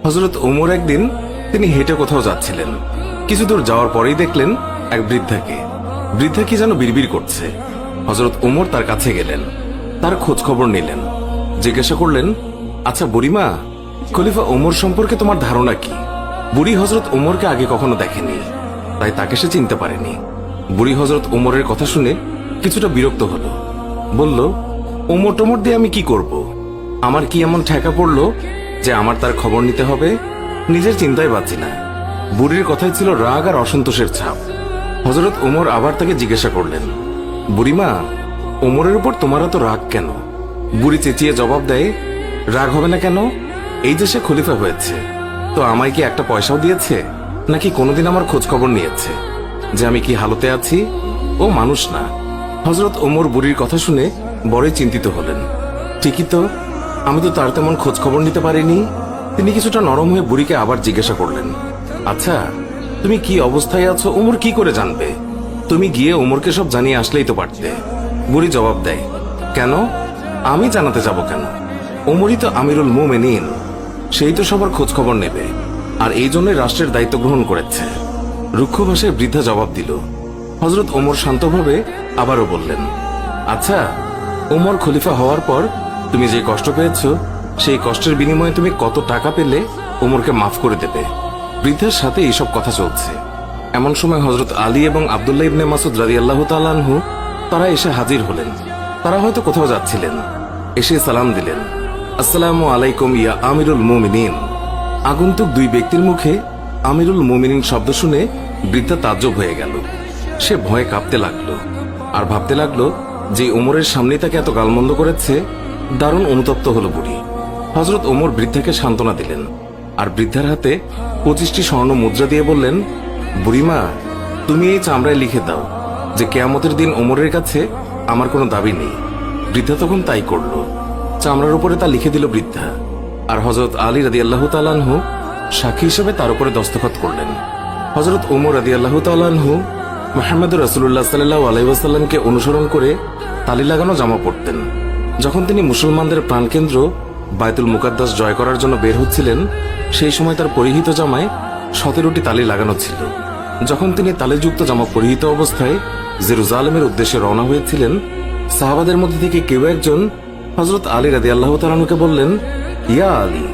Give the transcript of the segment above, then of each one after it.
হযরত ওমর একদিন তিনি হেঁটে কোথাও যাচ্ছিলেন। কিছু দূর যাওয়ার পরেই দেখলেন এক বৃদ্ধাকে। বৃদ্ধা কি যেন বিড়বিড় করছে। হযরত ওমর তার কাছে গেলেন, তার খোঁজ খবর নিলেন, জিজ্ঞাসা করলেন, আচ্ছা বুড়িমা, খলিফা ওমর সম্পর্কে তোমার ধারণা কি? বুড়ি হযরত ওমরকে আগে কখনো দেখেনি, তাই তাকে সে চিনতে পারেনি। বুড়ি হযরত ওমরের কথা শুনে কিছুটা বিরক্ত হলো, বলল, ওমর টোমর দিয়ে আমি কি করব? আমার কি এমন ঠেকা পড়লো যে আমার তার খবর নিতে হবে? নিজের চিন্তায় বাঁচি না। বুড়ির কথায় ছিল রাগ আর অসন্তোষের ছাপ। হযরত ওমর আবার তাকে জিজ্ঞাসা করলেন, বুড়িমা, ওমরের উপর তোমার এত রাগ কেন? বুড়ি চেঁচিয়ে জবাব দেয়, রাগ হবে না কেন? এই যে সে খলিফা হয়েছে, তো আমায় কি একটা পয়সাও দিয়েছে? নাকি কোনোদিন আমার খোঁজ খবর নিয়েছে যে আমি কি হালতে আছি? ও মানুষ না। হযরত ওমর বুড়ির কথা শুনে বড়ই চিন্তিত হলেন। ঠিকই তো, আমি তো তার তেমন খোঁজ খবর নিতে পারিনি। তিনি কিছুটা নরম হয়ে বুড়িকে আবার জিজ্ঞাসা করলেন, আচ্ছা, তুমি কি অবস্থায় আছো ওমর কি করে জানবে? তুমি গিয়ে ওমরকে সব জানিয়ে আসলেই তো পারতে। বুড়ি জবাব দেয়, কেন? আমি জানাতে যাব কেন? ওমরই তো আমিরুল মুমিনিন, সেই তো সবার খোঁজ খবর নেবে, আর এই জন্যই রাষ্ট্রের দায়িত্ব গ্রহণ করেছে। রুক্ষ ভাষায় বৃদ্ধা জবাব দিল। হযরত ওমর শান্তভাবে আবারও বললেন, আচ্ছা, ওমর খলিফা হওয়ার পর তুমি যে কষ্ট পেয়েছ, সেই কষ্টের বিনিময়ে তুমি কত টাকা পেলে ওমরকে মাফ করে দেবে? বৃদ্ধার সাথে এইসব কথা চলছে। এমন সময় হযরত আলী এবং আব্দুল্লাহ ইবনে মাসউদ রাদিয়াল্লাহু তাআলা আনহু তারা এসে হাজির হলেন। তারা হয়তো কোথাও যাচ্ছিলেন। এসে সালাম দিলেন, আসসালামু আলাইকুম ইয়া আমিরুল মুমিনিন। আগন্তুক দুই ব্যক্তির মুখে আমিরুল মুমিনিন শব্দ শুনে বৃদ্ধা তাজ্জব হয়ে গেল। সে ভয়ে কাঁপতে লাগলো আর ভাবতে লাগলো যে ওমরের সামনে তাকে এত গালমন্দ করেছে। দারুণ অনুতপ্ত হলো বুড়ি। হযরত ওমর বৃদ্ধাকে সান্ত্বনা দিলেন আর বৃদ্ধার হাতে 25টি স্বর্ণ মুদ্রা দিয়ে বললেন, বুড়িমা, তুমি এই চামড়ায় লিখে দাও যে কিয়ামতের দিন ওমরের কাছে আমার কোনো দাবি নেই। বৃদ্ধা তখন তাই করল। চামড়ার উপরে তা লিখে দিল বৃদ্ধা, আর হযরত আলী রাদিয়াল্লাহু তাআলা আনহু সাক্ষী হিসেবে তার উপরে দস্তখত করলেন। হযরত ওমর রাদিয়াল্লাহু তাআলা আনহু মুহাম্মদুর রাসূলুল্লাহ সাল্লাল্লাহু আলাইহি ওয়াসাল্লামকে অনুসরণ করে তালি লাগানো জামা পরতেন। যখন তিনি মুসলমানদের প্রাণকেন্দ্র বায়তুল মুকাদ্দাস জয় করার জন্য বের হচ্ছিলেন, সেই সময় তার পরিহিত জামায় 17টি তালি লাগানো ছিল। যখন তিনি তালিযুক্ত জামা পরিহিত অবস্থায় জেরুজালেমের উদ্দেশ্যে রওনা হয়েছিলেন, সাহাবাদের মধ্যে থেকে কেউ একজন হযরত আলী রাদিয়াল্লাহু তাআলা আনহুকে বললেন, ইয়া আলী,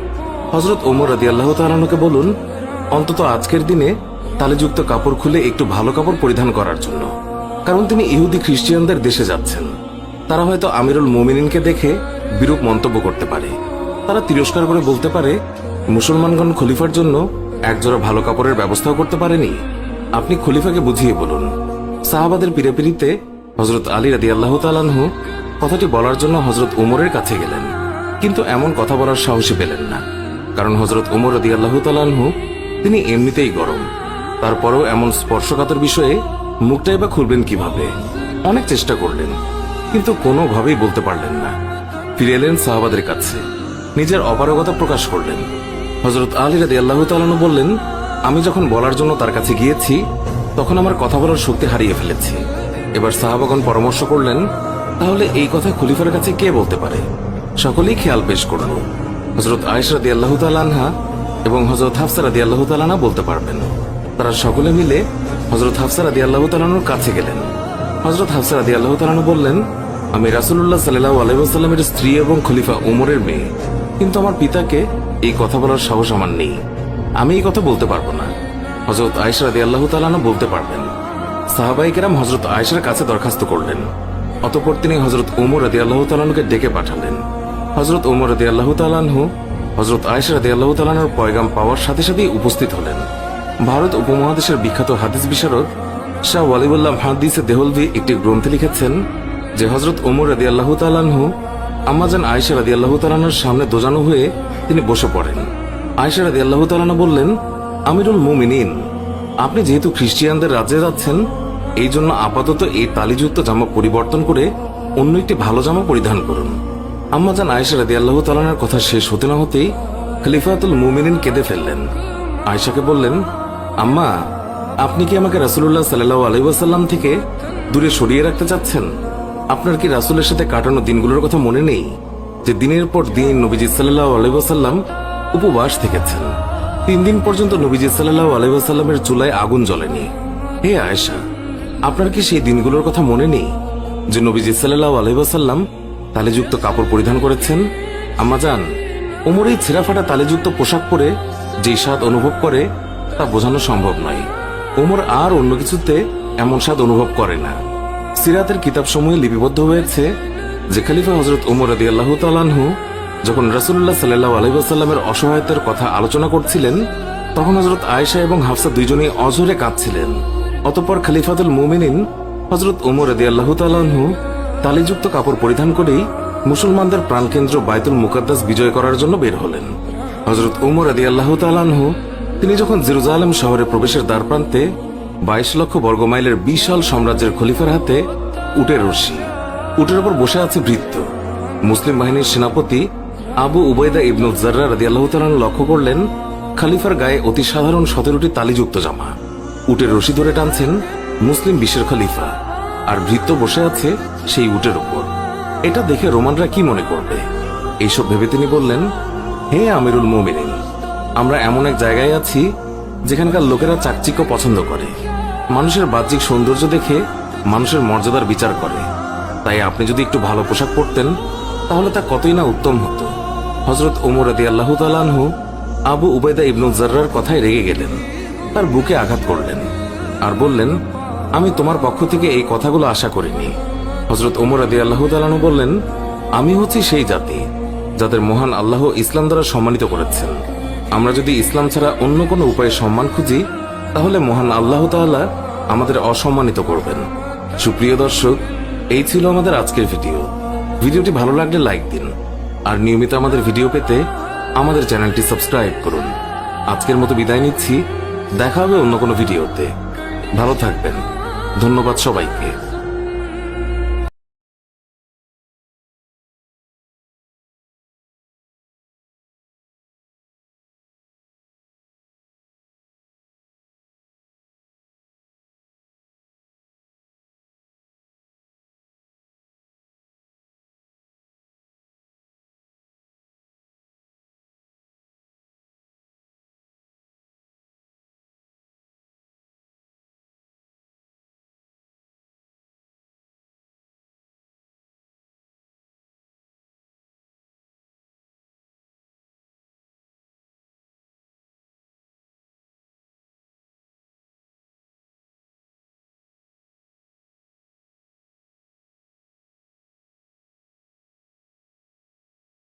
হযরত ওমর রাদিয়াল্লাহু তাআলা আনহুকে বলুন অন্তত আজকের দিনে তালিযুক্ত কাপড় খুলে একটু ভালো কাপড় পরিধান করার জন্য, কারণ তিনি ইহুদি খ্রিস্টানদের দেশে যাচ্ছেন। তারা হয়তো আমিরুল মুমিনিনকে দেখে বিরূপ মন্তব্য করতে পারে। তারা তিরস্কার করে বলতে পারে, মুসলমানগণ খলিফার জন্য একজোড়া ভালো কাপড়ের ব্যবস্থাও করতে পারেনি। আপনি খলিফাকে বুঝিয়ে বলুন। সাহাবাদের পিড়াপিড়িতে হযরত আলী রাদিয়াল্লাহু তাআলা আনহু কথাটি বলার জন্য হযরত ওমরের কাছে গেলেন, কিন্তু এমন কথা বলার সাহসী পেলেন না, কারণ হযরত ওমর রাদিয়াল্লাহু তাআলা আনহু তিনি এমনিতেই গরম। তারপরেও এমন স্পর্শকাতর বিষয়ে মুখটাই বা খুলবেন কিভাবে? অনেক চেষ্টা করলেন, কিন্তু কোনোভাবেই বলতে পারলেন না। ফিরে এলেন সাহাবাদের কাছে, নিজের অপারগতা প্রকাশ করলেন। হযরত আলী রাদিয়াল্লাহু তাআলা আনহু বললেন, আমি যখন বলার জন্য তার কাছে গিয়েছি, তখন আমার কথা বলার শক্তি হারিয়ে ফেলেছি। এবার সাহাবাগণ পরামর্শ করলেন, তাহলে এই কথা খলিফার কাছে কে বলতে পারে? সকলেই খেয়াল পেশ করল। হযরত আয়েশা রাদিয়াল্লাহু তাআলা আনহা এবং হযরত হাফসা রাদিয়াল্লাহু তাআলা আনহা বলতে পারবেন। তারা সকলে মিলে হযরত হাফসা রাদিয়াল্লাহু তাআলা আনহুর কাছে গেলেন। হযরত হাফসা রাদিয়াল্লাহু তাআলা আনহা বললেন, আমি রাসূলুল্লাহ সাল্লাল্লাহু আলাইহি ওয়াসাল্লামের স্ত্রী এবং খলিফা ওমরের মেয়ে, কিন্তু আমার পিতাকে এই কথা বলার সাহস আমার নেই। আমি এই কথা বলতে পারবো না। হযরত আয়েশা রাদিয়াল্লাহু তাআলা আনহা বলতে পারবেন। সাহাবায়ে কেরাম হযরত আয়েশার কাছে দরখাস্ত করলেন। অতঃপর তিনি হযরত ওমর রাদিয়াল্লাহু তাআলা আনহুকে ডেকে পাঠালেন। হযরত ওমর রাদিয়াল্লাহু তাআলা আনহু হযরত আয়েশা রাদিয়াল্লাহু তাআলা আনহার পয়গাম পাওয়ার সাথে সাথেই উপস্থিত হলেন। ভারত উপমহাদেশের বিখ্যাত হাদিস বিশারদ শাহ ওয়ালিউল্লাহ মুহাদ্দিসে দেহলভি একটি গ্রন্থে লিখেছেন যে হযরত ওমর রাদিয়াল্লাহু তাআলা আনহু আম্মাজান আয়েশা রাদিয়াল্লাহু তাআলা আনহার সামনে দোজানো হয়ে তিনি বসে পড়েন। আয়েশা রাদিয়াল্লাহু তাআলা আনহা বললেন, আমিরুল মুমিনিন, আপনি যেহেতু খ্রিস্টিয়ানদের রাজ্যে যাচ্ছেন, এই জন্য আপাতত এই তালিযুক্ত জামা পরিবর্তন করে অন্য একটি ভালো জামা পরিধান করুন। আম্মাজান আয়েশা রাদিয়াল্লাহু তাআলা আনহার কথা শেষ হতে না হতেই খলিফাতুল মুমিনিন কেঁদে ফেললেন। আয়েশাকে বললেন, আম্মা, আপনি কি আমাকে রাসূলুল্লাহ সাল্লাল্লাহু আলাইহি ওয়াসাল্লাম থেকে দূরে সরিয়ে রাখতে চাচ্ছেন? আপনার কি রাসূলের সাথে কাটানো দিনগুলোর কথা মনে নেই, যে দিনের পর দিন নবীজি সাল্লাল্লাহু আলাইহি ওয়াসাল্লাম উপবাস থেকেছেন। 3 দিন পর্যন্ত নবীজি সাল্লাল্লাহু আলাইহি ওয়াসাল্লামের চুলায় আগুন জ্বলেনি। হে আয়েশা, আপনার কি সেই দিনগুলোর কথা মনে নেই যে নবীজি সাল্লাল্লাহু আলাইহি ওয়াসাল্লাম তালেযুক্ত কাপড় পরিধান করেছেন? আম্মাজান, ওমর এই ছেঁড়া ফাটা তালেযুক্ত পোশাক পরে যে স্বাদ অনুভব করে তা বোঝানো সম্ভব নয়। ওমর আর অন্য কিছুতে এমন স্বাদ অনুভব করে না। সিরাতের কিতাবসমূহে লিপিবদ্ধ হয়েছে যে খলিফা হযরত ওমর রাদিয়াল্লাহু তাআলা আনহু যখন রাসূলুল্লাহ সাল্লাল্লাহু আলাইহি ওয়াসাল্লামের অসহায়তার কথা আলোচনা করছিলেন, তখন হযরত আয়েশা এবং হাফসা দুইজনেই অঝরে কাঁদছিলেন। অতঃপর খলিফাতুল মুমিনিন হযরত ওমর রাদিয়াল্লাহু তাআলা আনহু তালিযুক্ত কাপড় পরিধান করেই মুসলমানদের প্রাণকেন্দ্র বাইতুল মুকাদ্দাস বিজয় করার জন্য বের হলেন। হযরত ওমর রাদিয়াল্লাহু তাআলা আনহু তিনি যখন জেরুজালেম শহরে প্রবেশের দ্বারপ্রান্তে 22 লক্ষ বর্গমাইলের বিশাল সাম্রাজ্যের খলিফার হাতে উটের রশি, উটের উপর বসে আছে ভৃত্য, মুসলিম বাহিনীর সেনাপতি আবু উবাইদা ইবনু জাররা রাদিয়াল্লাহু তাআলা লক্ষ্য করলেন খলিফার গায়ে অতি সাধারণ 17টি তালিযুক্ত জামা। উটের রশি ধরে টানছেন মুসলিম বিশ্বের খলিফা, আর ভৃত্য বসে আছে সেই উটের উপর। এটা দেখে রোমানরা কি মনে করবে? এইসব ভেবে তিনি বললেন, হে আমিরুল মুমিনিন, আমরা এমন এক জায়গায় আছি যেখানকার লোকেরা চাকচিক্য পছন্দ করে, মানুষের বাহ্যিক সৌন্দর্য দেখে মানুষের মর্যাদার বিচার করে। তাই আপনি যদি একটু ভালো পোশাক পরতেন তাহলে তা কতই না উত্তম হতো। হযরত ওমর রাদিয়াল্লাহু তাআলা আনহু আবু উবাইদা ইবনু জাররার কথায় রেগে গেলেন, তার বুকে আঘাত করলেন আর বললেন, আমি তোমার পক্ষ থেকে এই কথাগুলো আশা করিনি। হযরত ওমর রাদিয়াল্লাহু তাআলা আনহু বললেন, আমি হচ্ছি সেই জাতি যাদের মহান আল্লাহ ইসলাম দ্বারা সম্মানিত করেছেন। আমরা যদি ইসলাম ছাড়া অন্য কোনো উপায়ে সম্মান খুঁজি তাহলে মহান আল্লাহ তাআলা আমাদের অসম্মানিত করবেন। সুপ্রিয় দর্শক, এই ছিল আমাদের আজকের ভিডিও। ভিডিওটি ভালো লাগলে লাইক দিন, আর নিয়মিত আমাদের ভিডিও পেতে আমাদের চ্যানেলটি সাবস্ক্রাইব করুন। আজকের মতো বিদায় নিচ্ছি, দেখা হবে অন্য কোনো ভিডিওতে। ভালো থাকবেন। ধন্যবাদ সবাইকে।